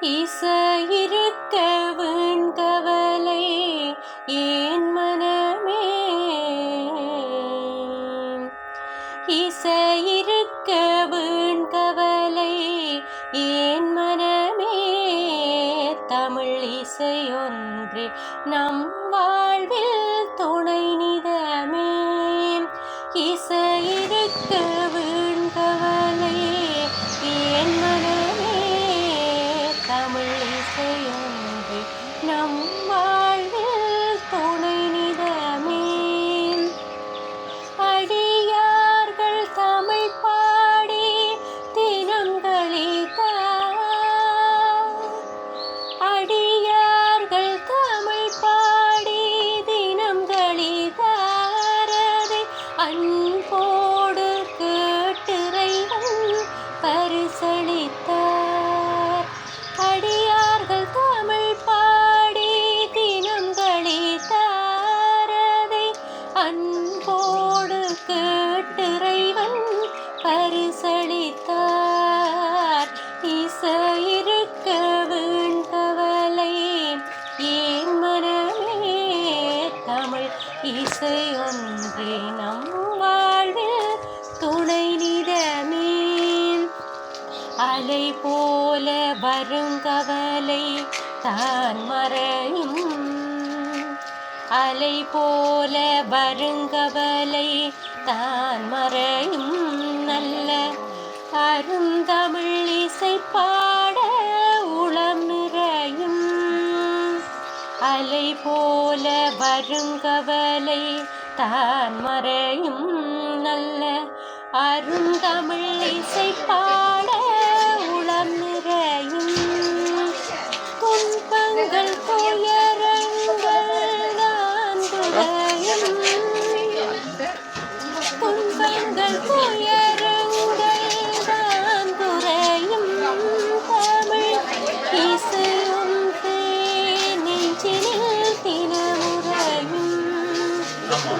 இசையிருக்க வேண்கவலை ஏன் மனமே, இசையிருக்க வேண்கவலை ஏன் மனமே, தமிழ் இசையொன்றே நம் வாழ்வில் துணை நிதமே. இசையிருக்க வேண்கவலை ஏன் மனமே, தமிழ் இசையொன்றே நம் வாழ்வில் துணை நிதமே. அடியார்கள் தமிழ் பாடி தினம் களித்தார், அடியார்கள் தமிழ் பாடி தினம் களித்தாரதை அன்போடு கேட்டிறைவன் பரிசளித்தார். அடியார்கள் தமிழ் பாடி தினம் களித்தாரதை அன்போடு கேட்டிறைவன் பரிசளித்தார். இசையிருக்க வேண்கவலை ஏன் மனமே, தமிழ் இசையொன்றே நம் வாழ்வில் துணை நிதமே. அலை போல வருங்கவலை தான் மறையும், அலை போல வருங்கவலை தான் மறையும், நல்ல அருந்தமிழ் இசை பாட உளம் நிறையும். அலை போல வருங்கவலை தான் மறையும், நல்ல அருந்தமிழ் இசை பாட உளம் நிறையும். துன்பங்கள் துயரங்கள் தான் குறையும், துன்பங்கள் துயரங்கள் தான் குறையும், தமிழ் இசையொன்றே நெஞ்சினில் தினமுறையும்.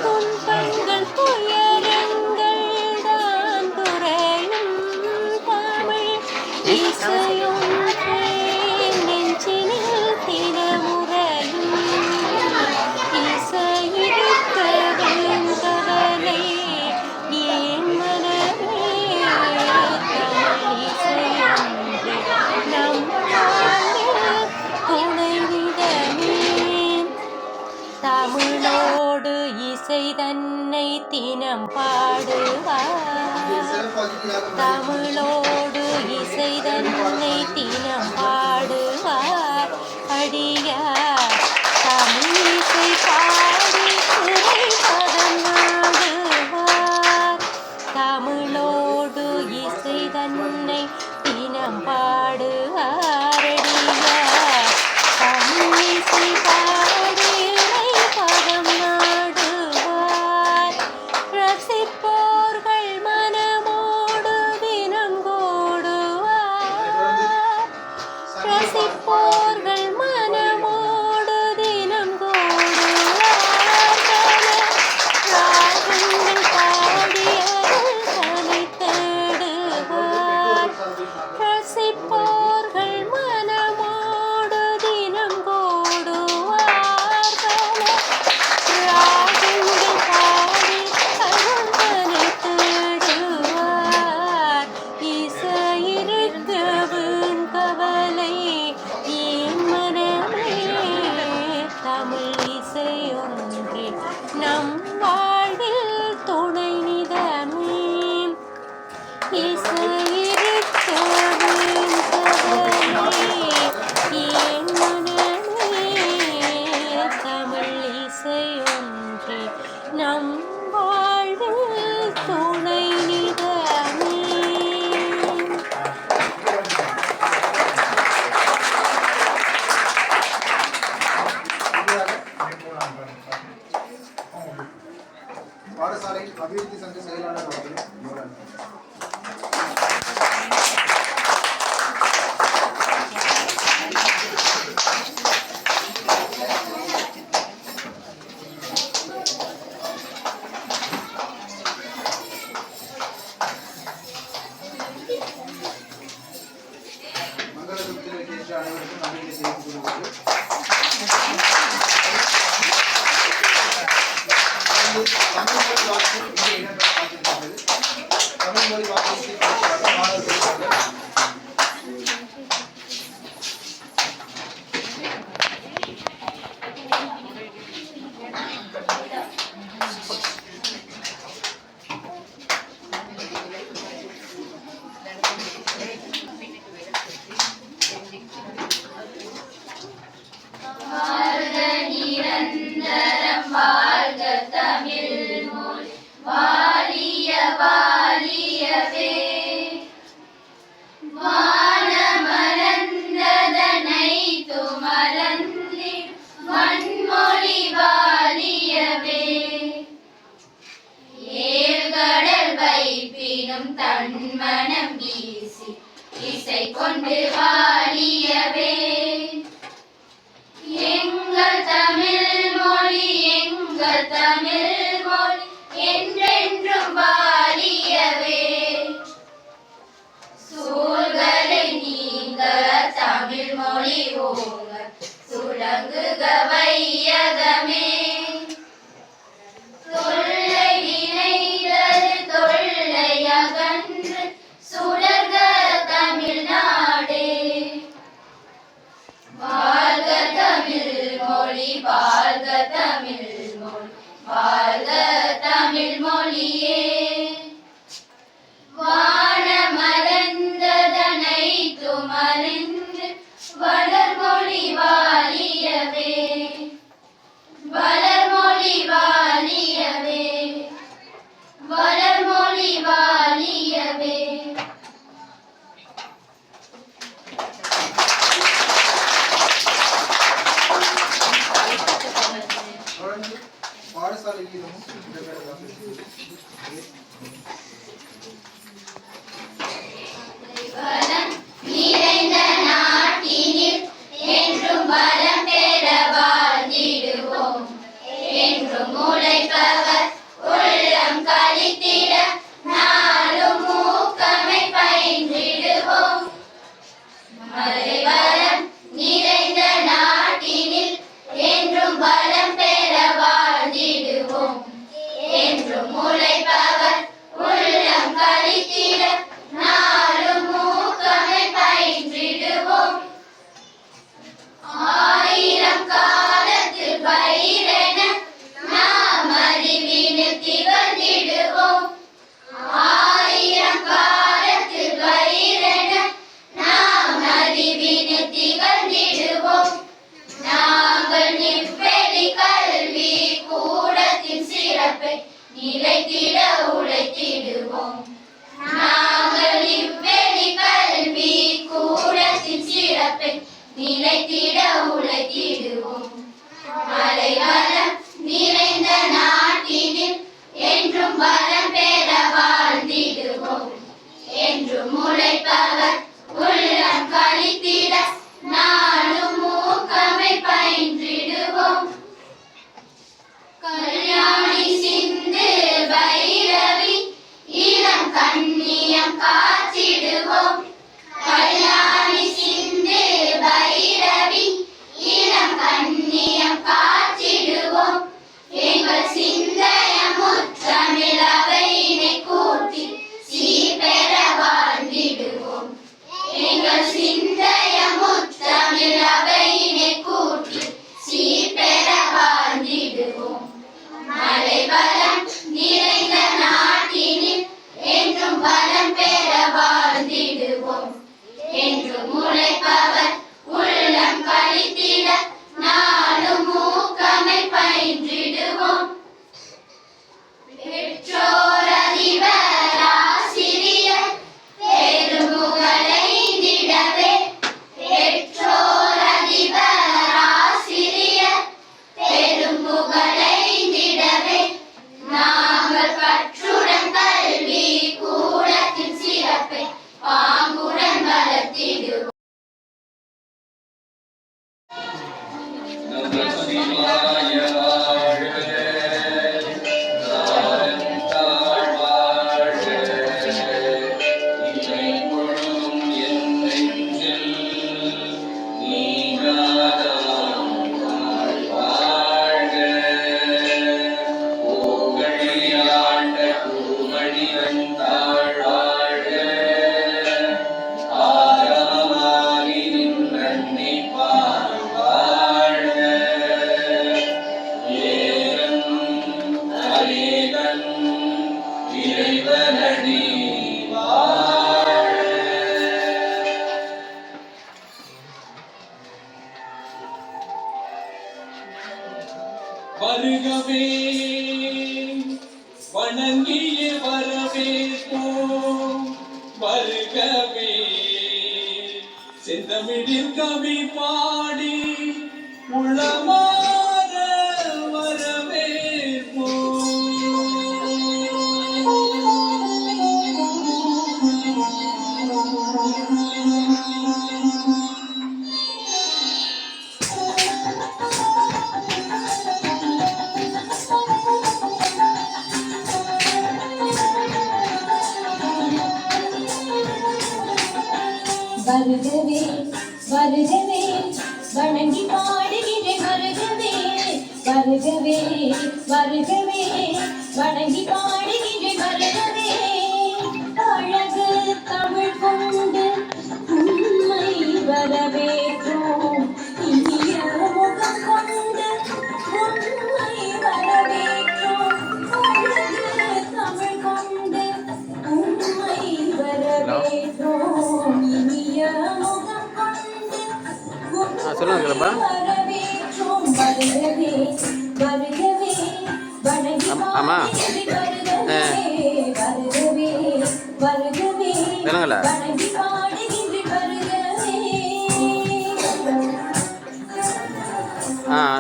துன்பங்கள் துயரங்கள் தான் குறையும், தமிழ் இசையொன்றே நெஞ்சினில் தினமுறையும். இசையிருக்க வேண்கவலை ஏன் மனமே, தமிழ் இசையொன்றே நம் வாழ்வில் துணை நிதமே. தமிழோடு இசை தன்னை தினம் பாடுவார், தமிழோடு இசை தன்னை தினம் பாடுவார். அடியார் தமிழ் இசை பாடி இறைபதம் நாடுவார், தமிழோடு இசை தன்னை தினம் பாடுவார். அடியார் தமிழ் இசை பாடி இறைபதம் நாடுவார். ரசிப்போர்கள் மனமோடு தினம் கூடுவார், ரசிப்போர்கள் மனமோடு தினம் கூடுவார். ராகங்கள் பாடி அருள் தனை தேடுவார். ரசிப்போர்கள் மனமோடு தினம் கூடுவார். இசை கொண்டு வாழியவே எங்கள் தமிழ் மொழி என்றென்றும் வாழியவே சூழ்களை நீங்க தமிழ் மொழி ஓங்க சுழங்குக வையகமே தொல்லை வினைதரு தொல்லை அகன்று சுடர்க தமிழ்நாடே வாழ்க தமிழ் மொழி வாழ்க தமிழ் மொழி வாழ்க தமிழ் மொழியே வானமலர்ந்ததனை துமறிந்து வளர்மொழி வாழியவே வளர்மொழி வாழியவே வளர்மொழி வாழியவே பாடசாலை கீதமும் நிறைந்த நாட்டினில் என்றும் பலம் பெற வாழ்ந்திடுவோம் என்றும் உழைப்பவர் உள்ளம் கழித்திட நாளும் ஊக்கமை பயின்றிடுவோம் மறைவரம் நிறைந்த நாட்டினில் என்றும் பலம் பெற வாழ்ந்திடுவோம் என்றும் உழைப்பவர் உள்ளம் கழித்திட நாளும் ஊக்கமை பயின்றிடுவோம் ஆயிரம் காலத்தில் பயிரென நாம் அறிவினில் திகழ்ந்திடுவோம் ஆயிரம் காலத்தில் பயிரென நாம் அறிவினில் திகழ்ந்திடுவோம் நாங்கள் நிவ்வெளி கல்வி கூடத்தின் சிறப்பை நிலைத்திட உழைத்திடுவோம் நாங்கள் நிவ்வெளி கல்வி கூடத்தின் சிறப்பை நிலைத்திட உழைத்திடுவோம் மலைவளம் நிறைந்த நாட்டினில் என்றும் பலம் பெற வாழ்ந்திடுவோம் என்றும் உழைப்பவர் உள்ளம் கழித்திட நாளும் ஊக்கமை பயின்றிடுவோம் கல்யாணி சிந்து பைரவி இளம் கண்ணியம் காத்திடுவோம் கல்யாணி சிந்து பைரவி இளம் கண்ணியம் காத்திடுவோம் எங்கள் சிந்தைய முற்றமிழ் அவையினை கூட்டி சீர்பெற வாழ்ந்திடுவோம் எங்கள் சிந்தைய முற்றமிழ் அவையினை கூட்டி சீர்பெற வாழ்ந்திடுவோம் மலைவளம் நிறைந்த நாட்டினில் என்றும் பலம் பெற வாழ்ந்திடுவோம் என்றும் உழைப்பவர் உள்ளம் கழித்திட நாளும் ஊக்கமை பயின்றிடுவோம் பெற்றோர் அதிபர் ஆசிரியர் பெருமுகழைந்திடவே பெற்றோர் அதிபர் ஆசிரியர் பெருமுகழைந்திடவே நாங்கள் பற்றுடன் கல்வி கூடத்தின் சிறப்பை பாங்குடன் வளர்த்திடுவோம் வருகவே வணங்கிய வரவேற்போம் வருகவே செந்தமிழில் கவி பாடி உளமாற வரவேற்போம் வருகவே வருகவே வணங்கி பாடுகிறேன் வருகவே வருகவே வருகவே வணங்கி பாடுகிறேன் வருகவே அழகு தமிழ் கொண்டு உண்மை வரவேற்றோம் இனிய முகம் கொண்டு உண்மை வரவேற்றோம் அழகு தமிழ் கொண்டு உண்மை வரவேற்றோம் இனிய முகம் கொண்டு சொல்லுங்கப்பா. வரவேற்றோம் வருகவே வருகவே வணங்கி ஆமா வருகவே வருகவே வருகவே சொல்லுங்களா. வணங்கி பாடுகின்ற வருகவே சரி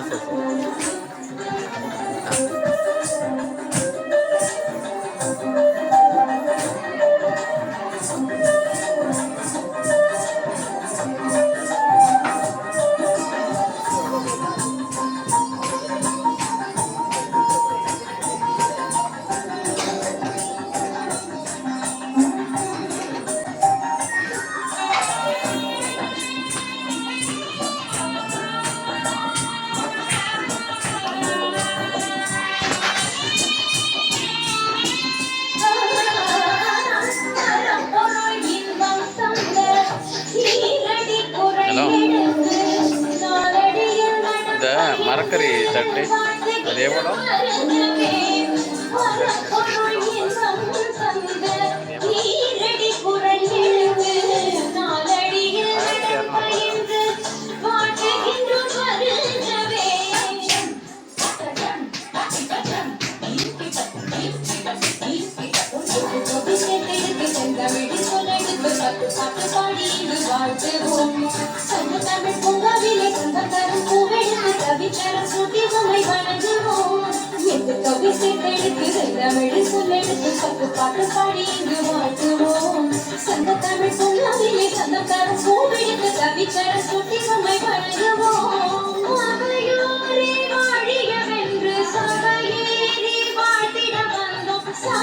சரி. ஹலோ, இந்த மரக்கறி தட்டு அது எவ்வளோ?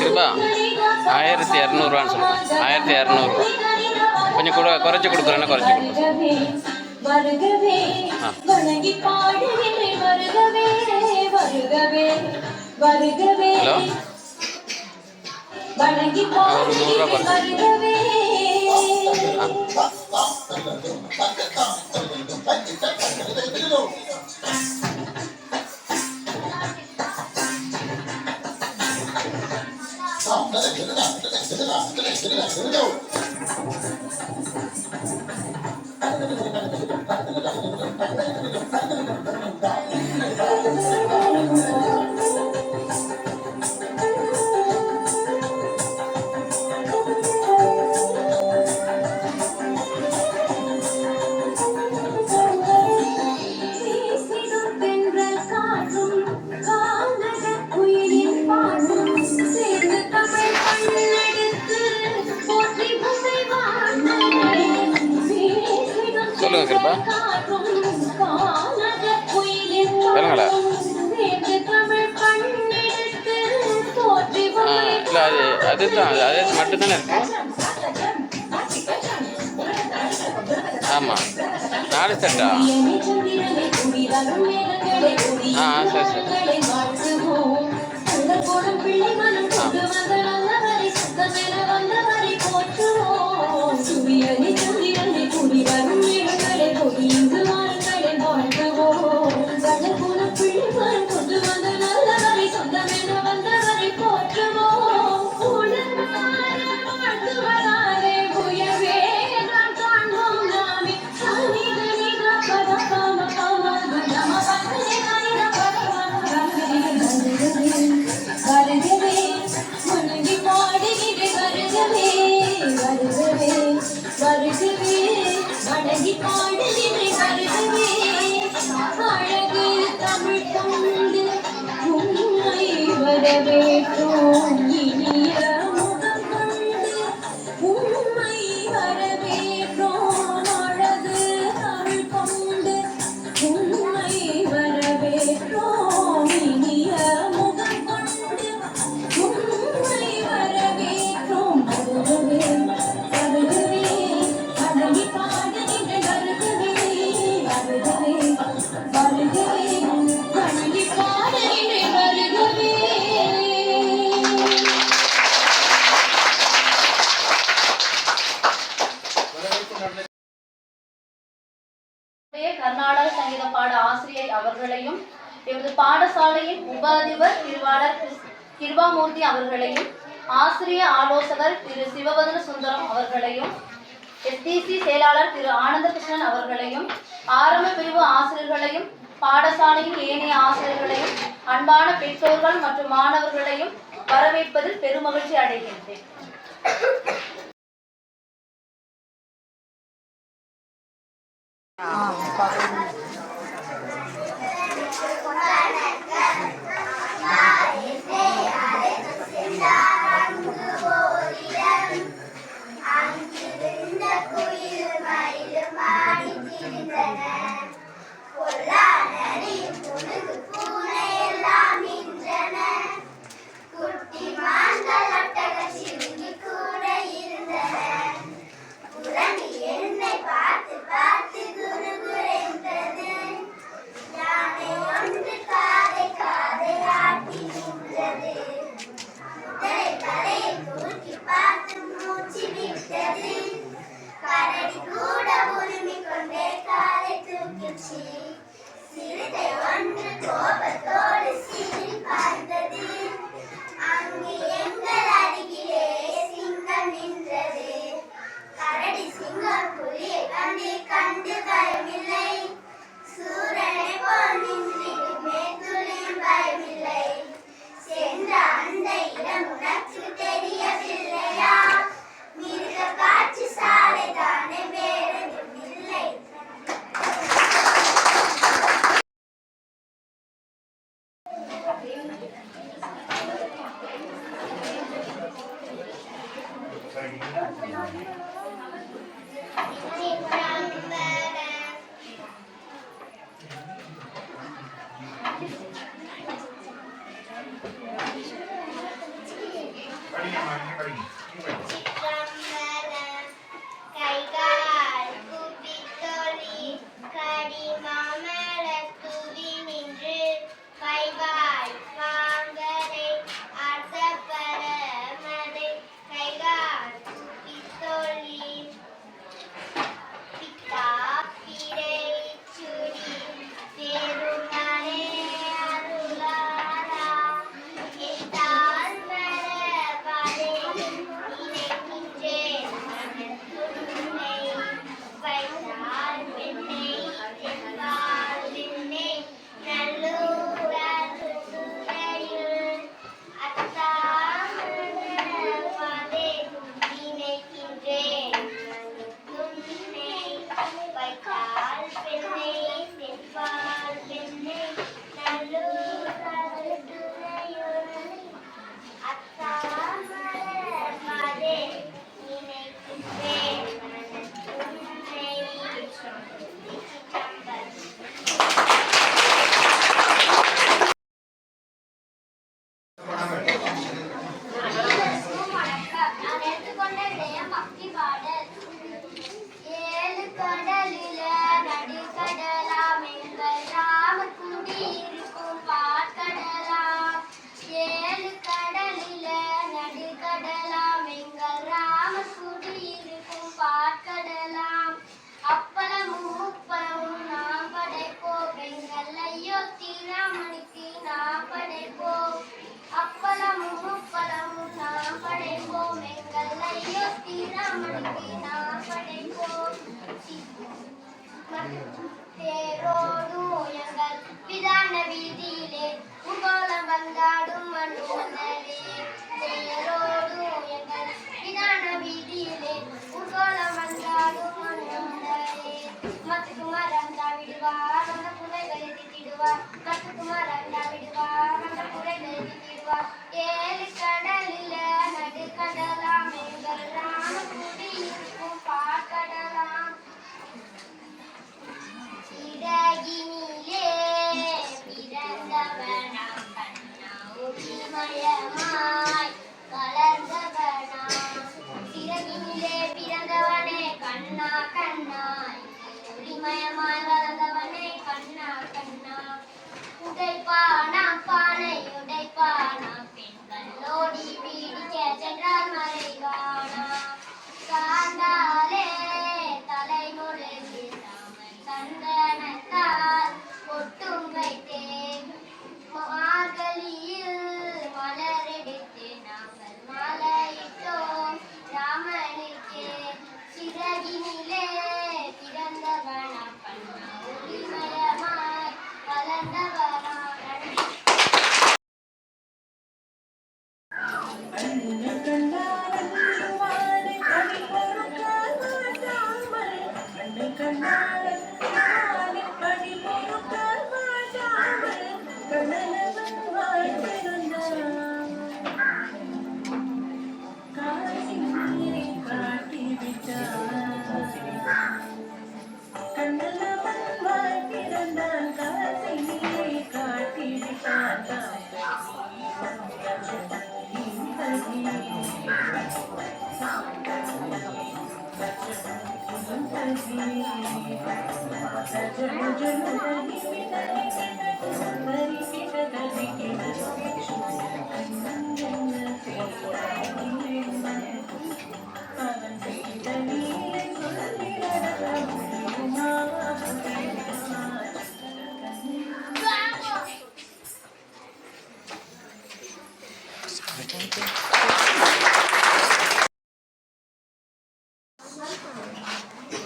கிருபா 1200 சொல்லுங்கள். 1200 கொஞ்சம் கூட குறைச்சி கொடுக்குறேன்னா குறைச்சி கொடுக்குறேன். வருகவே வணங்கி பாடுகிறேன் வருகவே வருகவே வருகவே ஹலோ, வணங்கி ஒரு 100 ரூபா குறைச்சி. வருகவே சொல்லுங்க கிருபா. சொல்லுங்களா. இல்லை அதுதான் அது மட்டும்தானே இருக்கு. ஆமாம் 4 செட்டா? சரி சரி. கர்நாடக சங்கீத பாட ஆசிரியை அவர்களையும் எமது பாடசாலையின் உப அதிபர் திருவாளர் கிருபாமூர்த்தி அவர்களையும் ஆசிரிய ஆலோசகர் திரு சிவபதன சுந்தரம் அவர்களையும் எஸ்டிசி செயலாளர் திரு ஆனந்தகிருஷ்ணன் அவர்களையும் ஆரம்ப பிரிவு ஆசிரியர்களையும் பாடசாலையின் ஏனைய ஆசிரியர்களையும் அன்பான பெற்றோர்கள் மற்றும் மாணவர்களையும் வரவேற்பதில் பெருமகிழ்ச்சி அடைகின்றேன்.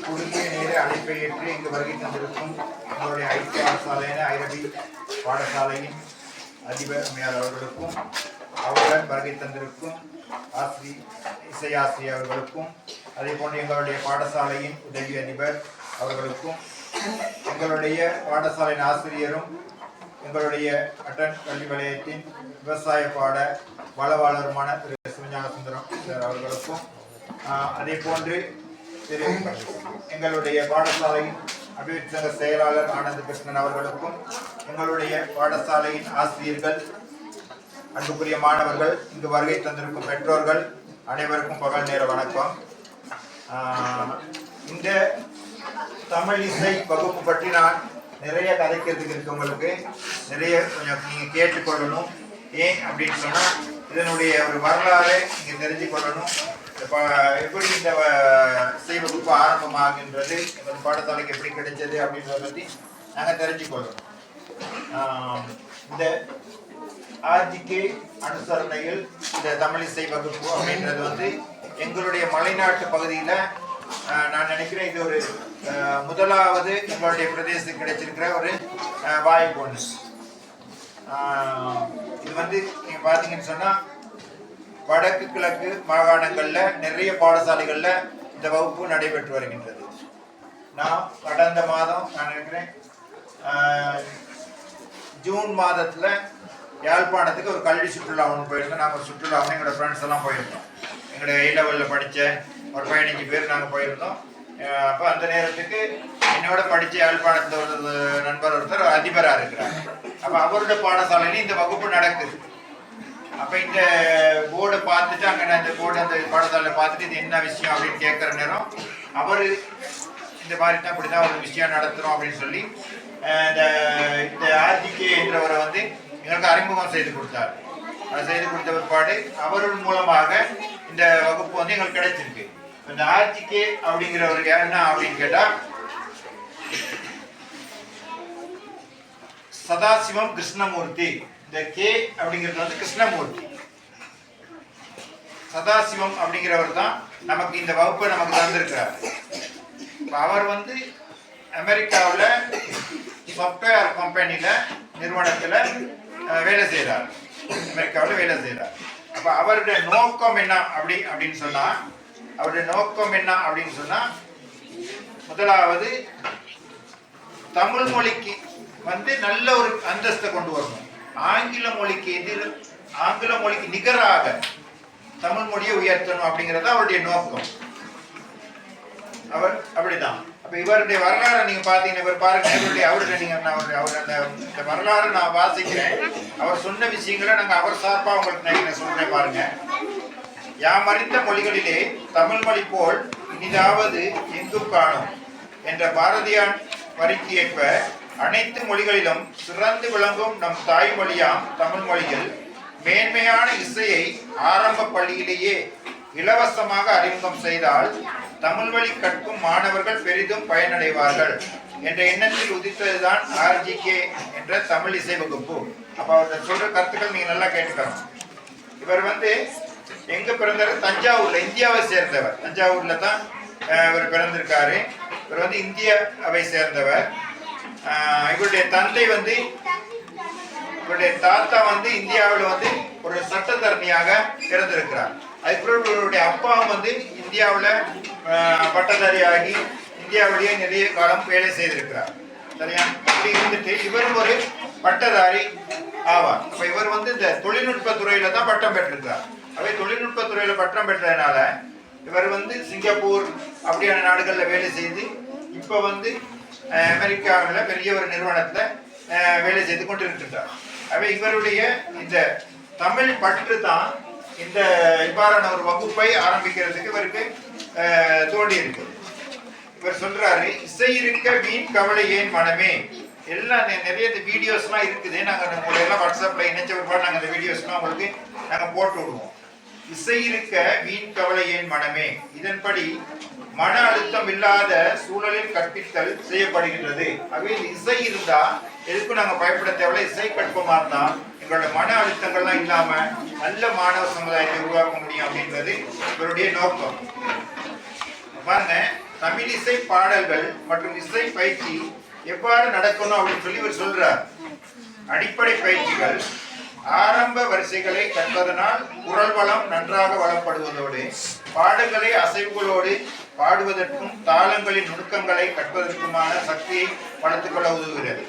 குறுகிய நேர அழைப்பை ஏற்று இங்கு வருகை தந்திருக்கும் எங்களுடைய ஐக்கிய பாடசாலையான ஐரபி பாடசாலையின் அதிபர் அம்மையார் அவர்களுக்கும் அவருடன் வருகை தந்திருக்கும் இசையாசிரியர் அவர்களுக்கும் அதே போன்று எங்களுடைய பாடசாலையின் உதவி அதிபர் அவர்களுக்கும் எங்களுடைய பாடசாலையின் ஆசிரியரும் எங்களுடைய அட்டன் கல்வி வலயத்தின் விவசாய பாட வளவாளருமான திரு சிவஞான சுந்தரம் அவர்களுக்கும் அதே போன்று திரு எங்களுடைய பாடசாலையின் அபிவிருத்தி சங்க செயலாளர் ஆனந்த கிருஷ்ணன் அவர்களுக்கும் எங்களுடைய பாடசாலையின் ஆசிரியர்கள், அன்புக்குரிய மாணவர்கள், இங்கு வருகை தந்திருக்கும் பெற்றோர்கள் அனைவருக்கும் பகல் நேர வணக்கம். இந்த தமிழ் இசை வகுப்பு பற்றி நான் நிறைய கதைக்கிறதுக்கு இருக்கு. உங்களுக்கு நிறைய கொஞ்சம் நீங்கள் கேட்டுக்கொள்ளணும். ஏன் அப்படின்னு சொன்னால் இதனுடைய ஒரு வரலாறு நீங்கள் தெரிஞ்சு கொள்ளணும். எப்படி இந்த இசை வகுப்பு ஆரம்பமாகின்றது, எங்கள் பாடசாலைக்கு எப்படி கிடைச்சது அப்படின்றத பற்றி நாங்கள் தெரிஞ்சுக்கொள்ளணும். இந்த ஆர்ஜிகே அனுசரணையில் இந்த தமிழ் இசை வகுப்பு அப்படின்றது வந்து எங்களுடைய மலைநாட்டு பகுதியில் நான் நினைக்கிறேன் இது ஒரு முதலாவது எங்களுடைய பிரதேசத்துக்கு கிடைச்சிருக்கிற ஒரு வாய்ப்பு ஒன்று. இது வந்து நீங்க பார்த்தீங்கன்னு சொன்னா வடக்கு கிழக்கு மாகாணங்கள்ல நிறைய பாடசாலைகள்ல இந்த வகுப்பு நடைபெற்று வருகின்றது. நான் கடந்த மாதம் நான் நினைக்கிறேன் ஜூன் மாதத்துல யாழ்ப்பாணத்துக்கு ஒரு கல்வி சுற்றுலா ஒன்று போயிருந்தோம். நாங்கள் ஒரு சுற்றுலா ஒன்று எங்களோட ஃப்ரெண்ட்ஸ் எல்லாம் போயிருந்தோம். எங்களுடைய A லெவலில் படித்த ஒரு 15 பேர் நாங்கள் போயிருந்தோம். அப்போ அந்த நேரத்துக்கு என்னோட படித்த யாழ்ப்பாணத்தில் ஒரு நண்பர் ஒருத்தர் அதிபராக இருக்கிறார். அப்போ அவருடைய பாடசாலையிலையும் இந்த வகுப்பு நடக்குது. அப்போ இந்த போர்டை பார்த்துட்டு அங்கே அந்த போர்டு அந்த பாடசாலையில் பார்த்துட்டு இது என்ன விஷயம் அப்படின்னு கேட்குற நேரம் அவர் இந்த மாதிரி தான் இப்படி தான் ஒரு விஷயம் நடத்துகிறோம் அப்படின்னு சொல்லி இந்த ஆர்ஜிகே என்றவரை வந்து எங்களுக்கு அறிமுகம் செய்து கொடுத்தார். அதை செய்து கொடுத்த பிற்பாடு அவர்கள் மூலமாக இந்த வகுப்பு வந்து எங்களுக்கு கிடைச்சிருக்கு. இந்த ஆர்ஜிகே அப்படிங்கிறவருக்கு என்ன அப்படின்னு கேட்டால் சதாசிவம் கிருஷ்ணமூர்த்தி. இந்த கே அப்படிங்கிறது வந்து கிருஷ்ணமூர்த்தி. சதாசிவம் அப்படிங்கிறவர் தான் நமக்கு இந்த வகுப்பை நமக்கு தந்திருக்கிறார். அவர் வந்து அமெரிக்காவில் சாஃப்ட்வேர் கம்பெனியில் நிறுவனத்தில் வேலை செய்கிறார். அமெரிக்காவில் வேலை செய்கிறார். அப்போ அவருடைய நோக்கம் என்ன அப்படின்னு சொன்னால் முதலாவது தமிழ் மொழிக்கு வந்து நல்ல ஒரு அந்தஸ்தை கொண்டு வரணும். ஆங்கில மொழிக்கு நிகராக தமிழ் மொழியை உயர்த்தணும் அப்படிங்கிறது அவருடைய நோக்கம். அவர் அப்படிதான். அப்போ இவருடைய வரலாறு நீங்க பார்த்தீங்கன்னா இவர் பாருங்க, அவருடைய நீங்க அந்த வரலாறு நான் வாசிக்கிறேன். அவர் சொன்ன விஷயங்களை நாங்கள் அவர் சார்பாக உங்களுக்கு நான் சொல்றேன் பாருங்க. யாம் அறிந்த மொழிகளிலே தமிழ் மொழி போல் இனிதாவது எங்கும் காணும் என்ற பாரதியார் வரிக்கு ஏற்ப அனைத்து மொழிகளிலும் சிறந்து விளங்கும் நம் தாய்மொழியாம் தமிழ் மொழியில் மேன்மையான இசையை ஆரம்ப பள்ளியிலேயே இலவசமாக அறிமுகம் செய்தால் தமிழ் வழி கற்கும் மாணவர்கள் பெரிதும் பயனடைவார்கள் என்ற எண்ணத்தில் உதித்ததுதான் ஆர்ஜிகே என்ற தமிழ் இசை வகுப்பு. அப்போ அவர் சொல்ற கருத்துக்கள் நீங்க நல்லா கேட்டுக்கணும். இவர் வந்து எங்க பிறந்தாரு? தஞ்சாவூர்ல, இந்தியாவை சேர்ந்தவர். தஞ்சாவூர்ல தான் இவர் பிறந்திருக்காரு. இவர் வந்து இந்தியாவை சேர்ந்தவர். இவருடைய தந்தை வந்து இவருடைய தாத்தா வந்து இந்தியாவில் வந்து ஒரு சட்டத்தரணியாக பிறந்திருக்கிறார். அதுக்கப்புறம் இவருடைய அப்பாவும் வந்து இந்தியாவில் பட்டதாரியாகி இந்தியாவிலேயே நிறைய காலம் வேலை செய்திருக்கிறார். சரியா? இப்படி இருந்துட்டு இவரும் ஒரு பட்டதாரி ஆவார். அப்ப இவர் வந்து இந்த தொழில்நுட்ப துறையில தான் பட்டம் பெற்றிருக்கிறார். அவை தொழில்நுட்ப துறையில பட்டம் பெற்றதுனால இவர் வந்து சிங்கப்பூர் அப்படியான நாடுகளில் வேலை செய்து இப்போ வந்து அமெரிக்காவில் பெரிய ஒரு நிறுவனத்தில் வேலை செய்து கொண்டிருக்கின்றார். அவை இவருடைய இந்த தமிழ் பற்று தான் இந்த இவ்வாறான ஒரு வகுப்பை ஆரம்பிக்கிறதுக்கு இவருக்கு தோண்டி இருக்கு. இவர் சொல்றாரு, இசை இருக்க வீண் கவலை ஏன் மனமே. எல்லாம் நிறைய இந்த வீடியோஸ்லாம் இருக்குது. நாங்கள் உங்களை எல்லாம் வாட்ஸ்அப்பில் இணைச்ச ஒருபாடு நாங்கள் இந்த வீடியோஸ்லாம் உங்களுக்கு நாங்கள் போட்டு விடுவோம். இசை இருக்க வீண் கவலை ஏன் மனமே. இதன்படி மன அழுத்தம் இல்லாத சூழலில் கற்பித்தல் செய்யப்படுகின்றது. ஆகவே இசை இருந்தா எதுக்கும் நாங்கள் பயப்பட தேவையில்லை. இசை கற்பமா இருந்தா எங்களோட மன அழுத்தங்கள்லாம் இல்லாம நல்ல மாணவ சமுதாயத்தை உருவாக்க முடியும் அப்படின்றது இவருடைய நோக்கம். பாருங்க, தமிழ் இசை பாடல்கள் மற்றும் இசை பயிற்சி எவ்வாறு நடக்கணும் அப்படின்னு சொல்லி இவர் சொல்றார். அடிப்படை பயிற்சிகள் ஆரம்ப வரிசைகளை கற்பதனால் குரல் வளம் நன்றாக வளப்படுவதோடு பாடல்களை அசைவுகளோடு பாடுவதற்கும் தாளங்களின் நுணுக்கங்களை கற்பதற்குமான சக்தியை வளர்த்துக் கொள்ள உதவுகிறது.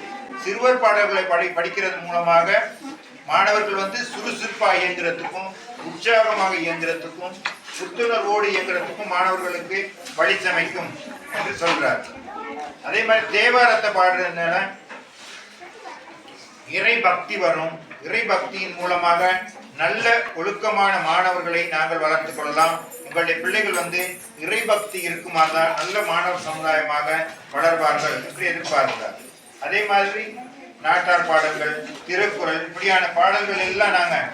சிறுவர் பாடல்களை படிக்கிறது மூலமாக மாணவர்கள் வந்து சுறுசுறுப்பா இயங்குறதுக்கும் உற்சாகமாக இயங்குறதுக்கும் புத்துணர்வோடு இயங்குறதுக்கும் மாணவர்களுக்கு வழி சமைக்கும் என்று சொல்றார். அதே மாதிரி தேவாரத்தை பாடுறதுனால இறை பக்தி வரும். இறை பக்தியின் மூலமாக நல்ல ஒழுக்கமான மாணவர்களை நாங்கள் வளர்த்துக் கொள்ளலாம். உங்களுடைய பிள்ளைகள் வந்து இறை பக்தி இருக்குமானால் நல்ல மாணவ சமுதாயமாக வளர்வார்கள் என்று எதிர்பார்க்கிறார். அதே மாதிரி நாட்டார் பாடல்கள், திருக்குறள், இப்படியான பாடல்கள் எல்லாம் நாங்கள்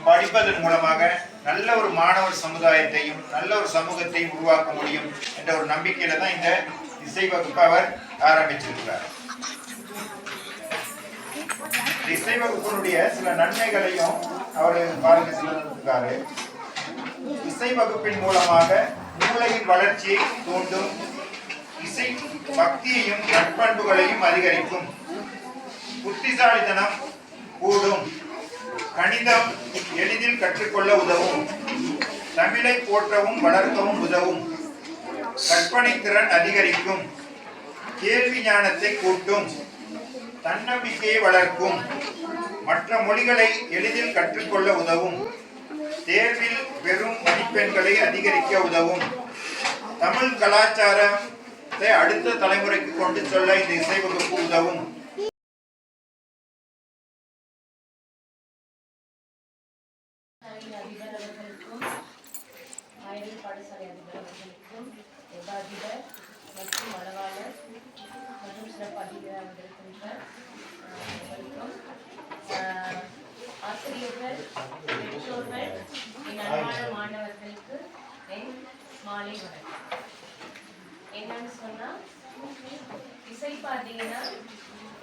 படிப்பதன் மூலமாக நல்ல ஒரு மாணவர் சமுதாயத்தையும் நல்ல ஒரு சமூகத்தையும் உருவாக்க முடியும் என்ற ஒரு நம்பிக்கையில தான் இந்த இசை வகுப்பு அவர் ஆரம்பிச்சிருக்கிறார். இசை வகுப்பினுடைய சில நன்மைகளையும் அவர் பாருங்க சொல்லிருக்காரு. இசை வகுப்பின் மூலமாக மூளையின் வளர்ச்சியை தூண்டும். இசை பக்தியையும் நற்பண்புகளையும் அதிகரிக்கும். புத்திசாலித்தனம் கூடும். கணிதம் எளிதில் கற்றுக்கொள்ள உதவும். தமிழை போற்றவும் வளர்க்கவும் உதவும். கற்பனை திறன் அதிகரிக்கும். கேள்வி ஞானத்தை கூட்டும். தன்னம்பிக்கையை வளர்க்கும். மற்ற மொழிகளை எளிதில் கற்றுக்கொள்ள உதவும். தேர்வில் பெரும் மதிப்பெண்களை அதிகரிக்க உதவும். தமிழ் கலாச்சாரத்தை அடுத்த தலைமுறைக்கு கொண்டு செல்ல இந்த இசை வகுப்பு உதவும். அதிபர் அவர்களுக்கும் ஆயுத பாடசாலை அதிபர் அவர்களுக்கும் உபாதிபர் மற்றும் மலவாளர் மற்றும் சிறப்பு அதிபர் வந்திருக்கின்ற அவர்களுக்கும் ஆசிரியர்கள், பெற்றோர்கள், என் அன்பான மாணவர்களுக்கு என் மாலை வணக்கம். என்னன்னு சொன்னா, இசை பார்த்தீங்கன்னா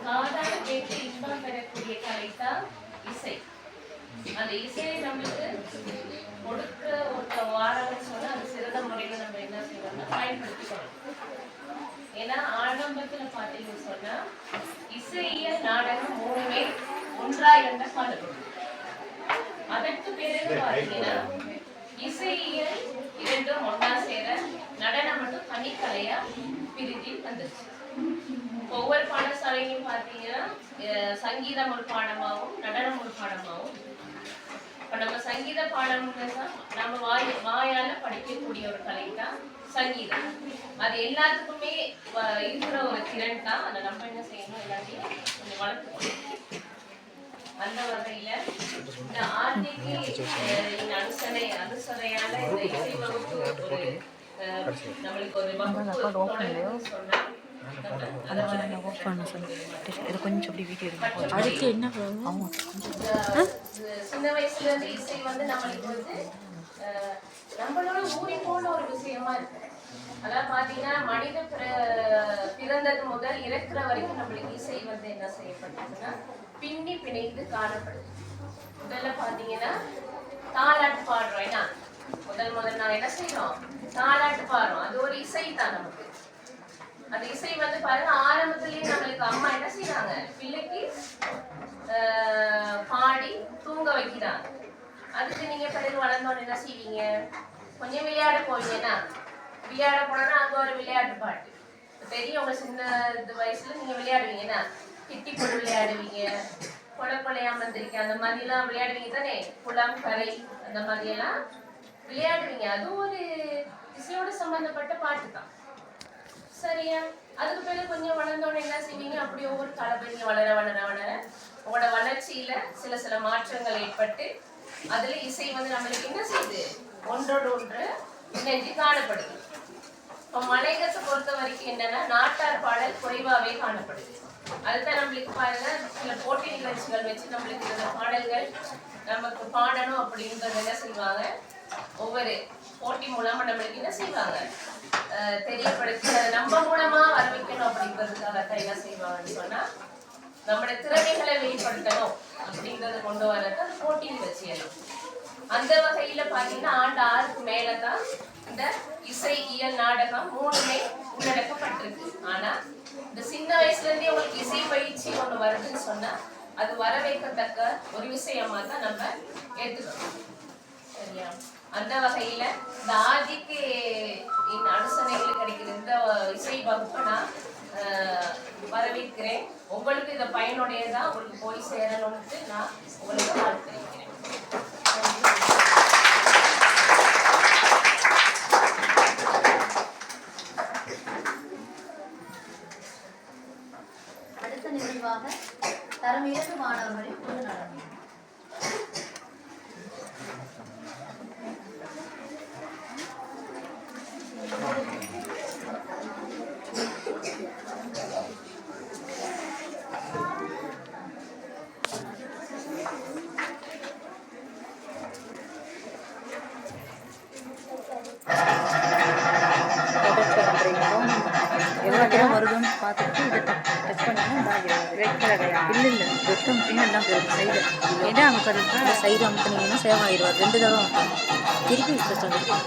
காதால கேட்டு இன்பம் பெறக்கூடிய கலைதான் இசை. அந்த இசையை நம்மளுக்கு கொடுக்க ஒருத்த வாரம்னு சொன்னா அது சிறந்த முறையில நம்ம என்ன செய்யணும்னா பயன்படுத்திக்கணும். ஏன்னா ஆரம்பத்துல பார்த்தீங்கன்னு சொன்னா இசையியல் நாடகம் மூணுமே ஒன்றா இருந்த காலம். அதற்கு பிறகு பார்த்தீங்கன்னா இசையியல் இரண்டும் ஒன்றா சேர நடனம் மட்டும் தனிக்கலையா பிரிஞ்சு வந்துச்சு. ஒவ்வொரு பாடசாலையும் பார்த்தீங்கன்னா சங்கீதம் ஒரு பாடமாகவும் நடனம் ஒரு பாடமாகவும். இப்போ நம்ம சங்கீத பாடம் நம்ம வாயால படிக்கக்கூடிய ஒரு கலை தான் சங்கீதம். அது எல்லாத்துக்குமே இருக்கிற ஒரு திறன் தான். அதை நம்ம என்ன செய்யணும், எல்லாத்தையும் கொஞ்சம் வளர்த்துக்கணும். அந்த வகையில இந்த ஆர்டிக்கு அனுசரையால இந்த இசை வகுப்பு ஒரு நம்மளுக்கு ஒரு வகுப்பு சொன்னா சின்ன வயசுல இருந்து இசை வந்து நம்மளுக்கு வந்து நம்மளோட ஊறி போன ஒரு விஷயமா இருக்கு. அதான் பாத்தீங்கன்னா மனித பிறந்தது முதல் இறக்குற வரைக்கும் நம்மளுக்கு இசை வந்து என்ன செய்யப்பட்டதுன்னா பின்னி பிணைந்து காணப்படுது. முதல்ல பாத்தீங்கன்னா தாலாட்டு பாடுறோம். ஏன்னா முதல் நாங்க என்ன செய்யறோம், தாலாட்டு பாடுறோம். அது ஒரு இசை தான் நமக்கு. அந்த இசை வந்து பாருங்க, ஆரம்பத்திலேயே நம்மளுக்கு அம்மா என்ன செய்யறாங்க, பிள்ளைக்கு பாடி தூங்க வைக்கிறாங்க. அதுக்கு நீங்க பிறகு வளர்ந்தோன்னு என்ன செய்வீங்க, கொஞ்சம் விளையாட போவீங்கன்னா, விளையாட போனோம்னா அங்க ஒரு விளையாட்டு பாட்டு, சின்ன இது வயசுல நீங்க விளையாடுவீங்க என்ன, கிட்டிப்புள் விளையாடுவீங்க, கொலையா மந்திரிக்க அந்த மாதிரி எல்லாம் விளையாடுவீங்க தானே, குளம் கரை அந்த மாதிரி எல்லாம் விளையாடுவீங்க. அது ஒரு இசையோட சம்பந்தப்பட்ட பாட்டு தான், சரியா? அதுக்கு பிறகு கொஞ்சம் வளர்ந்தோடனே என்ன செய்வீங்க, அப்படி ஒவ்வொரு தளபதிங்க வளர வளர வளர உங்களோட வளர்ச்சியில சில மாற்றங்கள் ஏற்பட்டு அதுல இசை வந்து நம்மளுக்கு என்ன செய்யுது, ஒன்றோடு ஒன்று இணைஞ்சு காணப்படுது. இப்போ மலையகத்தை பொறுத்த வரைக்கும் என்னன்னா நாட்டார் பாடல் குறைவாவே காணப்படுது. அதுதான் நம்மளுக்கு பாருங்க சில போட்டி நிகழ்ச்சிகள் வச்சு நம்மளுக்கு இந்த பாடல்கள் நமக்கு பாடணும் அப்படின்றது என்ன செய்வாங்க, ஒவ்வொரு போட்டி மூலமா நம்மளுக்கு என்ன செய்வாங்க தெரியப்படுத்தி அதை நம்ம மூலமா வரவைக்கணும் அப்படிங்கிறதுக்காக என்ன செய்வாங்கன்னு சொன்னா நம்மளோட திறமைகளை வெளிப்படுத்தணும் அப்படிங்கறத கொண்டு வரது அந்த போட்டி நிகழ்ச்சி எல்லாம். அந்த வகையில பாத்தீங்கன்னா ஆண்டு 6க்கு மேலதான் இந்த இசை இயல் நாடகம் 3மே உள்ளடக்கப்பட்டிருக்கு. ஆனா இந்த சின்ன வயசுல இருந்தே உங்களுக்கு இசை பயிற்சி ஒண்ணு வருதுன்னு சொன்னா அது வரவேற்கத்தக்க ஒரு விஷயமா தான் நம்ம ஏத்துக்கணும், சரியா? அந்த வகையில இந்த ஆதிக்கு அனுசரணைகள் கிடைக்கிற இந்த இசை வகுப்பை நான் வரவேற்கிறேன். உங்களுக்கு இதை பயனுடையதா உங்களுக்கு போய் சேரணும்னு நான் உங்களுக்கு வாழ்த்துக்கிறேன். அடுத்த நிகழ்வாக தரம் 2 மாணவர்களின் பொது நலன். வருதுன்னு பார்த்துட்டு இதை டச் பண்ணிங்கன்னா இல்லை வெட்கம் எல்லாம் போயிடும் சைடு. ஏன்னா அமுக்கிறதுக்கு சைடு அமுத்துனீங்கன்னா சேவ் ஆயிடுவார். 2 தடவை அமுக்கணும், திருப்பி ரிஃப்ரெஷ் வந்துடும்.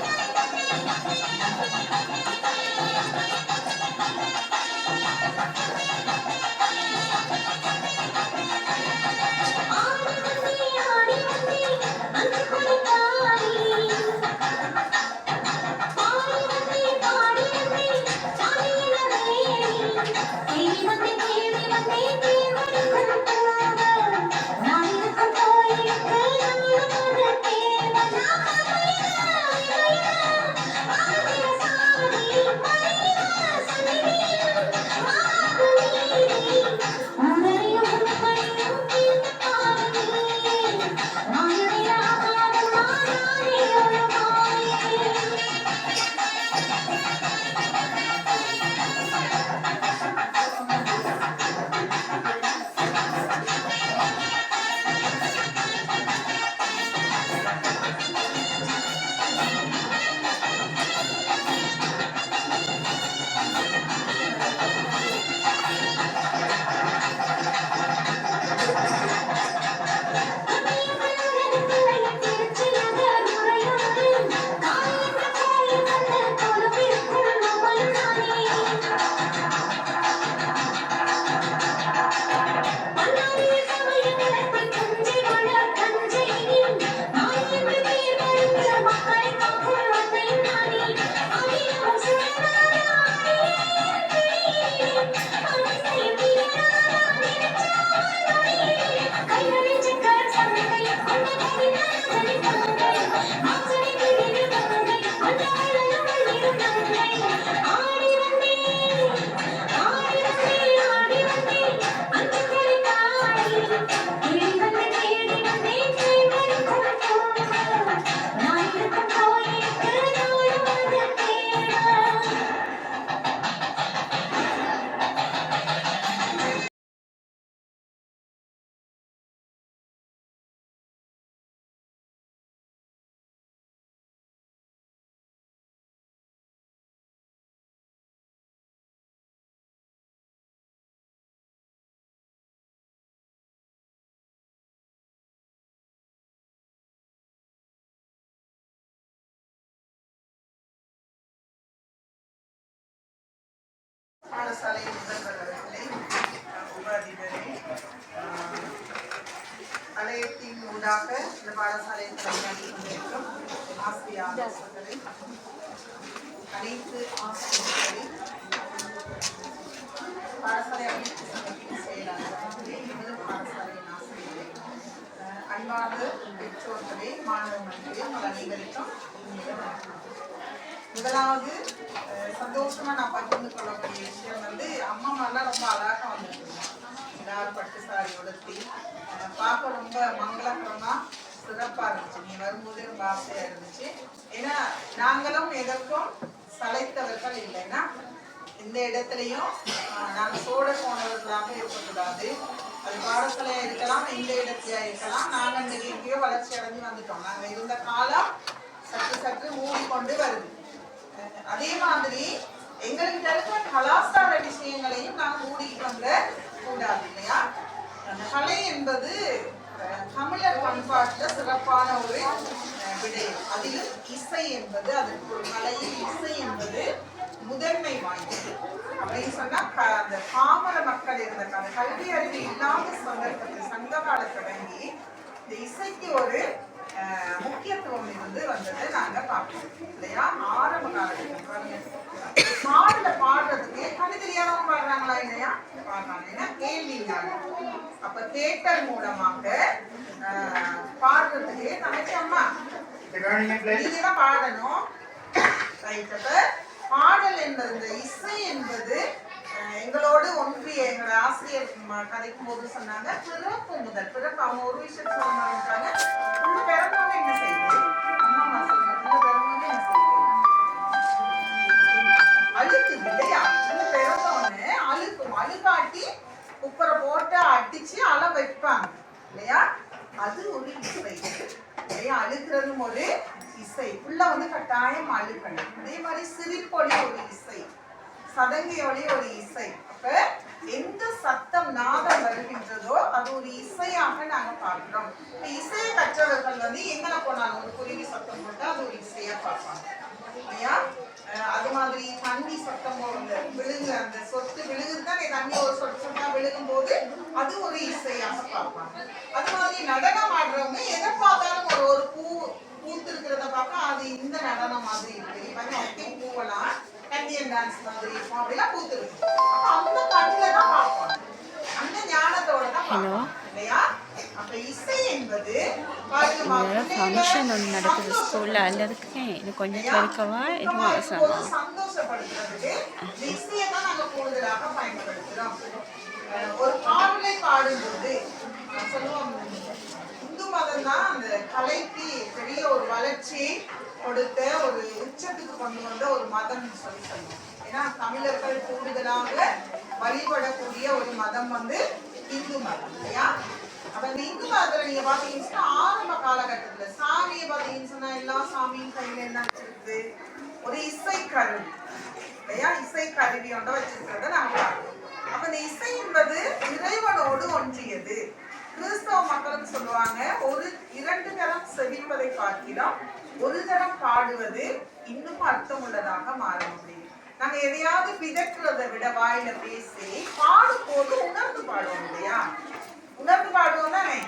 பாடசாலை முதல்வர்களே, உபாதிபரே, அலையத்தின் ஊடாக இந்த பாடசாலையில் பணியாற்றி கொண்டிருக்கும் ஆசிரியர் ஆலோசகரை, அனைத்து ஆசிரியர்களை, பெற்றோர்களே, மாணவர்களே, உங்கள் அனைவருக்கும் இனிய வணக்கம். முதலாவது சந்தோஷமா நான் பகிர்ந்து கொள்ளக்கூடிய விஷயம் வந்து அம்மாமாரெல்லாம் ரொம்ப அழகாக வந்துருக்குங்க. எல்லாரும் பட்டு சாரி உடுத்தி பார்க்க ரொம்ப மங்களகரமா சிறப்பா இருந்துச்சு. நீ வரும்போது ரொம்ப ஆசையா இருந்துச்சு. ஏன்னா நாங்களும் எதற்கும் சளைத்தவர்கள் இல்லைன்னா இந்த இடத்துலையும் நாங்கள் சோட போனவர்களாக இருக்கக்கூடாது. அது பாடசாலையா இருக்கலாம், இந்த இடத்துலயா இருக்கலாம். நாங்கள் இந்த எங்கேயோ வளர்ச்சி அடைஞ்சு வந்துட்டோம். நாங்கள் இருந்த காலம் சற்று சற்று மூடிக்கொண்டு வருது. அதே மாதிரி எங்களுக்கு இருக்கிற கலாச்சார விஷயங்களையும் நாங்கள் மூடிட்டு வந்த கூடாது இல்லையா? கலை என்பது தமிழர் பண்பாட்டுல சிறப்பான ஒரு விடயம். அதிலும் இசை என்பது அதற்கு ஒரு கலையில் இசை என்பது முதன்மை வாய்ந்தது. அப்படின்னு சொன்னா அந்த பாமர மக்கள் இருந்த கல்வி அறிவு இல்லாத சந்தர்ப்பத்தில் சங்க காலம் தொடங்கி இந்த இசைக்கு ஒரு முக்கியத்துவம் இருந்து வந்ததை நாங்க பார்க்கணும் இல்லையா? ஆரம்ப காலத்துல பாடல பாடுறதுக்கு கண்ணு தெரியாதவங்க பாடுறாங்களா இல்லையா? பாடுறாங்க. ஏன்னா கேள்வி அப்ப தேட்டர் மூலமாக பாடுறதுக்கு தங்கச்சி அம்மா நீங்க தான் பாடணும். பாடல் என்பது இந்த இசை என்பது எங்களோடு ஒன்றிய எங்களோட ஆசிரியர் கதைக்கும் போது சொன்னாங்க பிறப்பு முதல் பிறப்பு. அவங்க ஒரு விஷயம் சொன்னாங்க, உள்ள பிறந்தவங்க என்ன செய்யுது? அம்மா சொல்லுங்க, உள்ள பிறந்தவங்க என்ன செய்யுது? அழுக்குது இல்லையா? உள்ள பிறந்தவங்க அழுக்கும். அழுக்காட்டி குப்பரை போட்டு அடிச்சு அழ வைப்பாங்க இல்லையா? அது ஒரு இசை இல்லையா? அழுக்கிறதும் ஒரு இசை. உள்ள வந்து கட்டாயம் அழுக்கணும். அதே மாதிரி சிரிப்பொலி ஒரு இசை, சதங்கை ஒளி ஒரு இசை. அப்ப எந்த சத்தம் நாதம் வருகின்றதோ அது ஒரு இசையாக நாங்க பார்க்கிறோம். இசையை கற்றவர்கள் வந்து எங்களை போனாலும் ஒரு குருவி சத்தம் போட்டா அது ஒரு இசையா பார்ப்பாங்க இல்லையா? அது மாதிரி தண்ணி சத்தம் விழுகு, அந்த சொத்து விழுகுதுதான் தண்ணி ஒரு சொட்டு சொட்டா விழுகும் போது அது ஒரு இசையாக பார்ப்பாங்க. அது மாதிரி நடனம் ஆடுறவங்க எதை பார்த்தாலும் ஒரு பூத்து இருக்கிறத பார்க்க அது இந்த நடனம் மாதிரி இருக்கு. பூவெல்லாம் கண்டியன் டான்ஸ் மாதிரி இருக்கும், அப்படிலாம் பூத்து இருக்கு. அந்த கண்ணுல தான் பார்ப்பாங்க, அந்த ஞானத்தோட தான் பார்ப்பாங்க இல்லையா? அப்ப இசை என்பது ஃபங்க்ஷன் ஒன்று நடக்குது ஸ்கூல்ல, அல்லதுக்கு இன்னும் கொஞ்சம் இருக்கவா இதுவும் அவசரம். சந்தோஷப்படுத்துறதுக்கு இந்த இசையை தான் நாங்க கூடுதலாக பயன்படுத்துறோம். ஒரு பாடலை பாடும்போது சொல்லுவோம், இந்து மதம் தான் அந்த கலைக்கு பெரிய ஒரு வளர்ச்சி கொடுத்த ஒரு உச்சத்துக்கு கொண்டு வந்த ஒரு மதம் சொல்லி சொல்லுவோம். ஏன்னா தமிழர்கள் கூடுதலாக வழிபடக்கூடிய ஒரு மதம் வந்து இந்து மதம் இல்லையா? அப்ப இந்த இந்து மதத்துல நீங்க பாத்தீங்கன்னா ஆரம்ப காலகட்டத்துல சாமியை பாத்தீங்கன்னு சொன்னா எல்லா சாமியும் கையில என்ன வச்சிருக்கு? ஒரு இசை கருவி இல்லையா? இசை கருவி ஒன்றை வச்சிருக்கிறத நாங்க பார்க்கணும். அப்ப இந்த இசை என்பது இறைவனோடு ஒன்றியது. கிறிஸ்தவ மக்களும் சொல்லுவாங்க, ஒரு 2 தரம் செவிப்பதை பார்க்கிறோம், ஒரு தரம் பாடுவது இன்னும் அர்த்தம் உள்ளதாக மாறும். அப்படின்னு நாங்க எதையாவது பிதற்றுறதை விட வாயில பேசி பாடும் போது உணர்ந்து பாடுவோம் இல்லையா? உணர்ந்து பாடுவோம் தானே?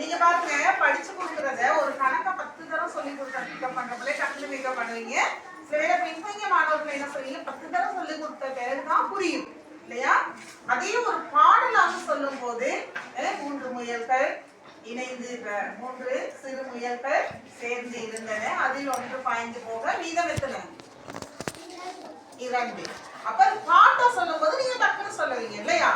நீங்க பாருங்க, படிச்சு கொடுக்கறத ஒரு கணக்க 10 தரம் சொல்லி கொடுக்க பிக்கப் பண்றப்பலே டக்குனு பிக்கப் பண்ணுவீங்க. சில பின்தங்கிய மாணவர்கள் என்ன சொல்றீங்க, 10 தரம் சொல்லி கொடுத்த பிறகுதான் புரியும் இல்லையா? அதே ஒரு பாடலாக சொல்லும் போது 3 முயல்கள் இணைந்து 3 சிறு முயல்கள் சேர்ந்து இருந்தன, அதில் 1 பாய்ந்து போக மீதம் எத்தனை? 2. அப்ப பாட்டா சொல்லும் போது நீங்க டக்குன்னு சொல்லுவீங்க இல்லையா?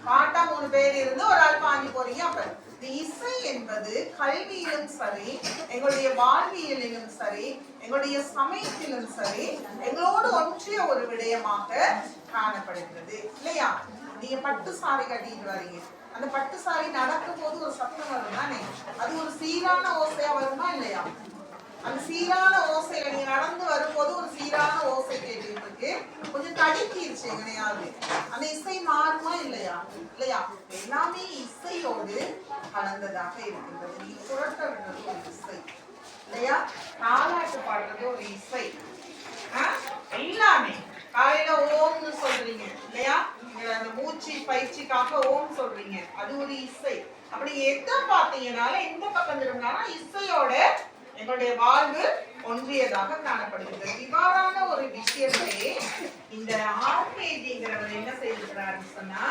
பாட்டா 3 பேர் இருந்து ஒரு ஆள் பாஞ்சு போறீங்க. அப்ப இந்த இசை என்பது கல்வியிலும் சரி, எங்களுடைய வாழ்வியலிலும் சரி, எங்களுடைய சமயத்திலும் சரி, எங்களோடு ஒன்றிய ஒரு விடயமாக காணப்படுகிறது இல்லையா? நீங்க பட்டு சாரி கட்டிட்டு வரீங்க, அந்த பட்டு சாரி நடக்கும் போது ஒரு சத்தம் வரும் தானே? அது ஒரு சீரான ஓசையா வருமா இல்லையா? அந்த சீரான ஓசையில நீங்க நடந்து வரும்போது ஒரு சீரான ஓசை கேட்டுட்டு இருக்கு, கொஞ்சம் தடுக்கிருச்சு எங்கனையாவது, அந்த இசை மாறுமா இல்லையா? இல்லையா? எல்லாமே இசையோடு கலந்ததாக இருக்கின்றது. நீ புரட்ட விடுறது ஒரு இசை இல்லையா? தாலாட்டு பாடுறது ஒரு இசை. எல்லாமே காலையில ஓம்னு சொல்றீங்க இல்லையா? அந்த மூச்சு பயிற்சிக்காக ஓம் சொல்றீங்க, அது ஒரு இசை. அப்படி எதை பார்த்தீங்கன்னாலும் எந்த பக்கம் இருந்தாலும் இசையோட எங்களுடைய வாழ்வு ஒன்றியதாக காணப்படுகிறது. இவ்வாறான ஒரு விஷயத்தையே இந்த ஆர்கேஜிங்கிறவர் என்ன செய்திருக்கிறாருன்னு சொன்னா,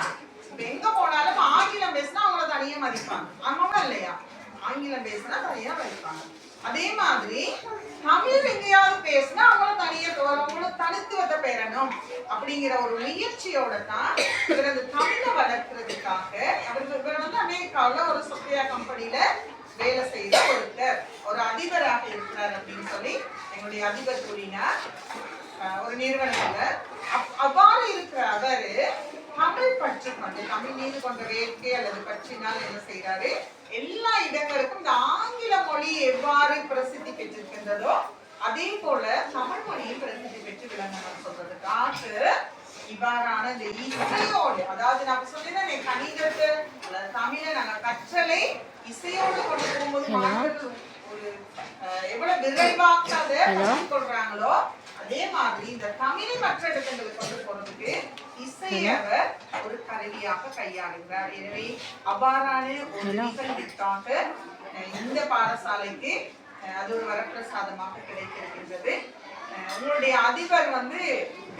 இப்ப எங்க போனாலும் ஆங்கிலம் பேசினா அவங்கள தனியா மதிப்பாங்க, ஆமாவா இல்லையா? ஆங்கிலம் பேசினா தனியா வைப்பாங்க. அதே மாதிரி தமிழ் எங்கேயாவது பேசினா அவங்களும் தனியா அவங்களும் தனித்துவத்தை பெறணும் அப்படிங்கிற ஒரு முயற்சியோட தான் இவர் அந்த தமிழை வளர்க்கறதுக்காக இவர் வந்து அமெரிக்காவில் ஒரு சொஃபியா கம்பெனியில வேலை செய்த ஒருத்தர், ஒரு அதிபராக இருக்கிறார் அப்படின்னு சொல்லி எங்களுடைய அதிபர் கூறினார். ஒரு நிறுவனத்துல அவ்வாறு இருக்கிற அவரு தமிழ் பற்று கொண்டு, தமிழ் மீது கொண்ட வேட்கை அல்லது பற்றினால் என்ன செய்யறாரு, எல்லா இடங்களுக்கும் இந்த ஆங்கில மொழி எவ்வாறு பிரசித்தி பெற்றிருக்கின்றதோ அதே போல தமிழ் மொழியும் பிரசித்தி பெற்று விளங்கணும் சொல்றதுக்காக இவ்வாறான இந்த இசையோடு, அதாவது நான் சொன்னேன் கணிதத்தை அல்லது தமிழை நாங்க கற்றலை இசையோடு கொண்டு போகும்போது மாணவர்கள் ஒரு எவ்வளவு விரைவாக அதை கொள்றாங்களோ அதே மாதிரி இந்த தமிழை மற்ற இடங்களுக்கு கொண்டு போறதுக்கு இசையை அவர் ஒரு கருவியாக கையாளுகிறார். எனவே அவ்வாறான ஒரு நிகழ்வுக்காக இந்த பாடசாலைக்கு அது ஒரு வரப்பிரசாதமாக கிடைத்திருக்கின்றது. உங்களுடைய அதிபர் வந்து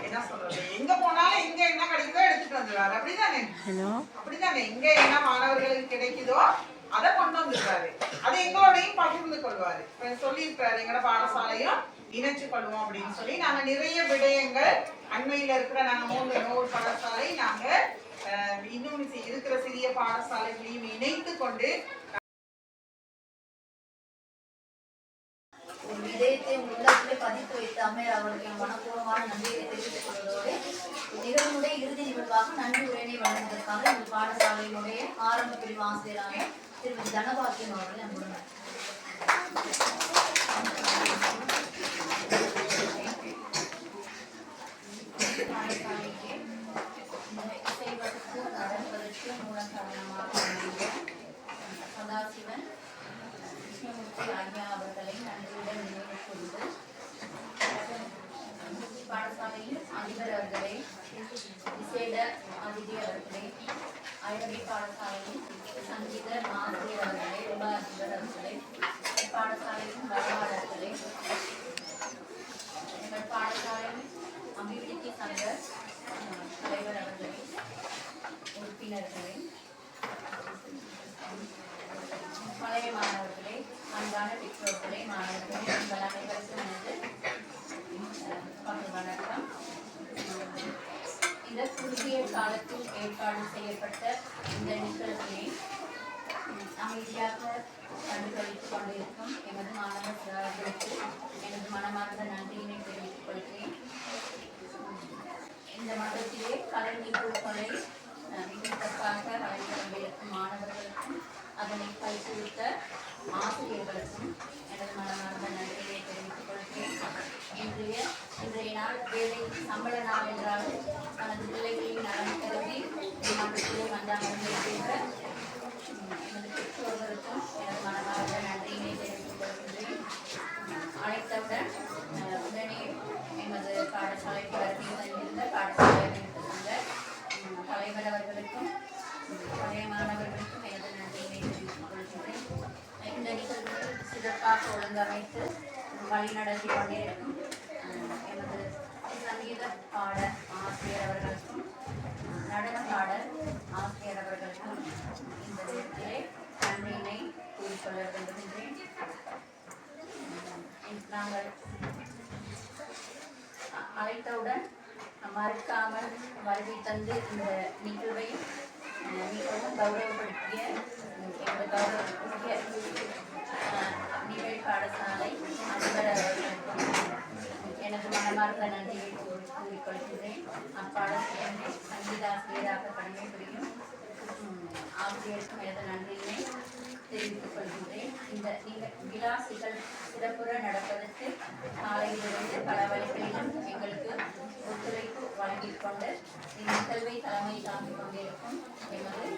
என்ன சொல்றது, எங்க போனாலும் எங்க என்ன கிடைக்குதோ எடுத்துட்டு வந்துடுவாரு. அப்படிதானே எங்க என்ன மாணவர்களுக்கு கிடைக்குதோ அதை கொண்டு வந்துருக்காரு. அதை எங்களோடையும் பகிர்ந்து கொள்வாரு. சொல்லியிருக்காரு எங்களோட பாடசாலையும் இணைச்சு கொள்வோம் அப்படின்னு சொல்லி நாங்க நிறைய விடயங்கள் அண்மையில இருக்கிற நாங்க 3 நூறு பாடசாலை நாங்க இன்னும் இருக்கிற சிறிய பாடசாலைகளையும் இணைத்து கொண்டு ஒரு விடயத்தை உள்ளத்திலே பதித்து வைத்த அம்மையார் அவர்களுக்கு மனப்பூர்வமான நன்றியை தெரிவித்துக் கொள்வதோடு நிகழ்வுடைய இறுதி நிகழ்வாக நன்றி உரையினை வழங்குவதற்காக இந்த பாடசாலையினுடைய ஆரம்ப பிரிவு ஆசிரியரான திருமதி தனபாக்கியம் அவர்கள் அன்புடன் பாடசாலைக்கு இசைவகுப்பு நடப்பதற்கு மூலம் காரணமாக சதாசிவன் கிருஷ்ணமூர்த்தி ஐயா அவர்களை நன்றியுடன் நினைவு கூர்ந்து பாடசாலையில் அதிபர் அவர்களை, விசேட அதிதி அவர்களை, அழகி பாடசாலையில் சங்கீத ஆசிரியர் அவர்களை, உப அதிபர் அவர்களை, பாடசாலையின் வரலாளர்களை, எங்கள் பாடசாலையின் அபிவிருத்தி சங்க தலைவர் அவர்களை, உறுப்பினர்களை, பழைய மாணவர்களே, அன்பான பெற்றோர்களே, மாணவர்களே, உங்கள் அனைவருக்கும் எனது வணக்கம். இந்த குறுகிய காலத்தில் ஏற்பாடு செய்யப்பட்ட இந்த நிகழ்ச்சியை அமைதியாக கண்டுகளித்துக் கொண்டிருக்கும் எமது மாணவர்களுக்கு எனது மனமார்ந்த நன்றியினை தெரிவித்துக் கொள்கிறேன். இந்த மதத்திலே கலை நிகழ்வுகளை மிக சிறப்பாக வழங்கி கொண்டிருக்கும் மாணவர்களுக்கும் அதனை பயிற்றுவித்த ஆசிரியர்களுக்கும் எனது மனமார்ந்த நன்றியை தெரிவித்துக் கொள்கிறேன். இன்றைய நாள் வேலை சம்பள நாள் என்றாலும் தனது பிள்ளைகளின் நலன் கருதி மன்றத்திலே வந்து அமர்ந்திருக்கின்ற எனது பெற்றோர்களுக்கும் எனது மனமார்ந்த நன்றியினை தெரிவித்துக் கொள்கின்றேன். அழைத்தவுடன் உடனே எமது பாடசாலைக்கு வருகை தந்திருந்த பாடசாலை அமைப்பு சங்க தலைவர் அவர்களுக்கும் பழைய மாணவர்களுக்கும் எனது நன்றியினை தெரிவித்துக் கொள்கின்றேன். இந்த நிகழ்வுகள் சிறப்பாக ஒழுங்கமைத்து வழிநடத்தி கொண்டிருக்கும் எமது சங்கீத பாட ஆசிரியர் அவர்களுக்கும் நடன பாடல் ஆசிரியர் அவர்களுக்கும் இந்த நேரத்திலே நன்றியினை கூறிக்கொள்ள விரும்புகின்றேன். நாங்கள் அழைத்தவுடன் மறக்காமல் வருகை தந்து இந்த நிகழ்வை மிகவும் கௌரவப்படுத்திய எங்கள் கௌரவப்படுத்திய நிகழ் பாடசாலை அதிபர் அவர்களுக்கும் எனது மனமார்ந்த நன்றியை கூறிக்கொள்கிறேன். அப்பாடசாலை சங்கீதாசிரியராக கடமை புரியும் ஆசிரியருக்கும் எனது நன்றியினை தெரிவித்துக் கொள்கின்றேன். இந்த விழா சிறப்புற நடப்பதற்கு காலையிலிருந்து பல வழிகளிலும் எங்களுக்கு ஒத்துழைப்பு வழங்கிக் கொண்டு இந்நிகழ்வை தலைமை தாங்கிக் கொண்டிருக்கும் எமது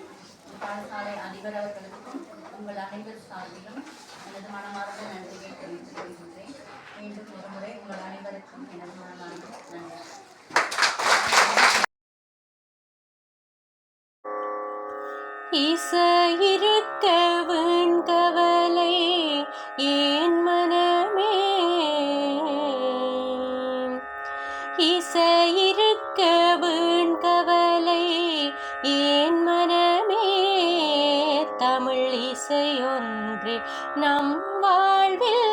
பாடசாலை அதிபர் அவர்களுக்கும் உங்கள் அனைவர் சார்பிலும் எனது மனமார்ந்த நன்றியை தெரிவித்துக் கொள்கின்றேன். மீண்டும் ஒருமுறை உங்கள் அனைவருக்கும் எனது மனமார்ந்த நன்றி. இசையிருக்க வேண்கவலை ஏன் மனமே, இசையிருக்க வேண்கவலை ஏன் மனமே, தமிழ் இசை ஆசையொன்றே நம் வாழ்வில்